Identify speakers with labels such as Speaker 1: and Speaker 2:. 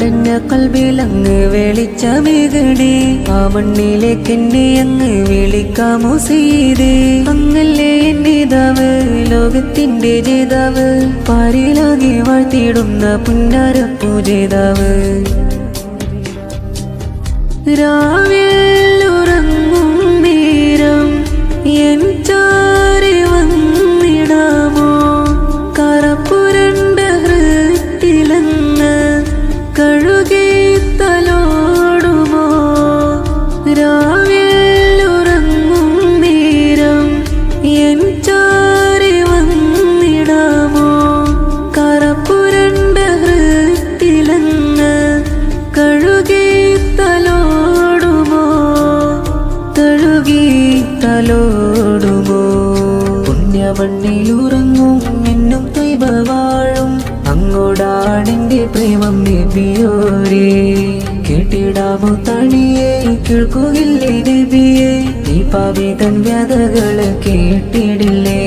Speaker 1: അടഞ്ഞ കൽബിലങ്ങ് വെളിച്ചമേകണേ. ആ മണ്ണിലേക്കെന്നെ അങ്ങ് വിളിക്കാമോ സീതേ. അങ്ങല്ലേ എന്നേതാവ്, ലോകത്തിന്റെ ജേതാവ്, പാരിലാകെ വാഴ്ത്തിയിടുന്ന പുന്നാരപ്പൂജേതാവ്. രാവിൽ ഉറങ്ങും നേരം എൻ ചാരി വന്നിടാമോ. കറപ്പുരണ്ട ഹൃത്തിലങ്ങ് കഴുകി തലോടുമോ. രാവിൽ ഉറങ്ങും നേരം എൻ ചാരി വന്നിടാമോ. കറപ്പുരണ്ട ഹൃത്തിലങ്ങ് കഴുകി തലോടുമോ. പുണ്യമണ്ണിലുറങ്ങും എന്നും ത്വയ്ബ വാഴും അങ്ങോടാണെന്റെ പ്രേമം നബിയോരേ. കേട്ടിടാമോ തണിയെ, കേൾക്കുകില്ലേ നബിയെ, ഈ പാപിതൻ വ്യതകള് കേട്ടിടില്ലേ.